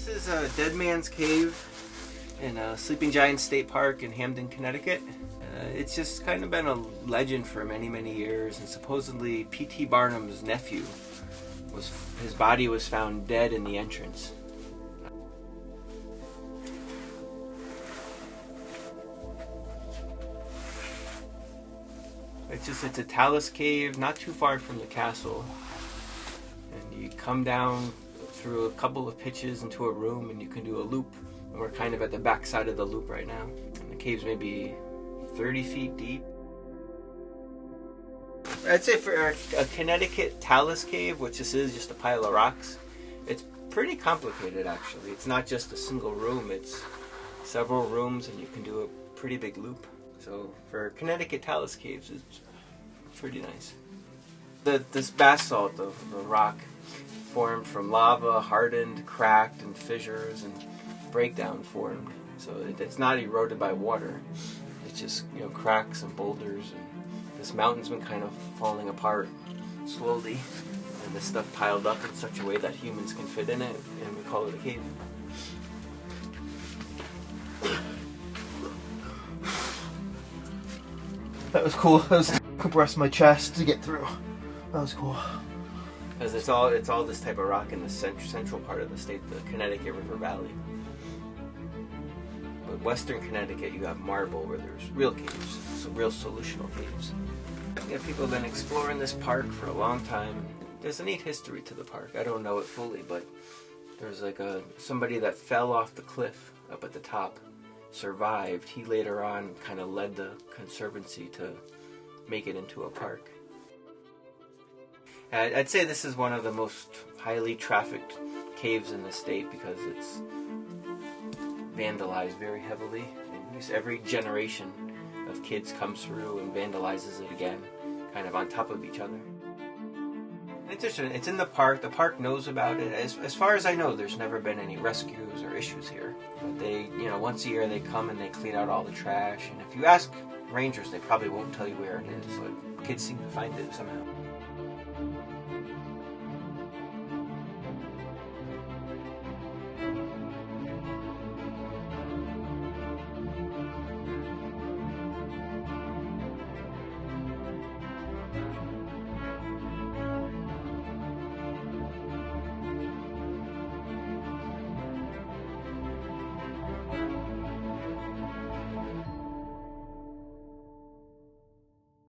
This is a Dead Man's Cave in Sleeping Giant State Park in Hamden, Connecticut. It's just kind of been a legend for many, many years, and supposedly P.T. Barnum's nephew, his body was found dead in the entrance. It's a talus cave not too far from the castle, and you come down through a couple of pitches into a room and you can do a loop, and we're kind of at the back side of the loop right now, and the cave's maybe 30 feet deep. I'd say for a Connecticut talus cave, which this is just a pile of rocks, it's pretty complicated actually. It's not just a single room, it's several rooms and you can do a pretty big loop. So for Connecticut talus caves, it's pretty nice. This basalt, the rock, formed from lava, hardened, cracked, and fissures and breakdown formed. So it's not eroded by water. It's just, cracks and boulders, and this mountain's been kind of falling apart slowly, and this stuff piled up in such a way that humans can fit in it, and we call it a cave. That was cool. I was compressing my chest to get through. That was cool. Because it's all this type of rock in the central part of the state, the Connecticut River Valley. But western Connecticut, you have marble where there's real caves, so real solutional caves. People have been exploring this park for a long time. There's a neat history to the park. I don't know it fully, but there's like somebody that fell off the cliff up at the top, survived. He later on kind of led the conservancy to make it into a park. I'd say this is one of the most highly trafficked caves in the state because it's vandalized very heavily. Every generation of kids comes through and vandalizes it again, kind of on top of each other. It's in the park. The park knows about it. As far as I know, there's never been any rescues or issues here. But they, once a year they come and they clean out all the trash. And if you ask rangers, they probably won't tell you where it is. But kids seem to find it somehow.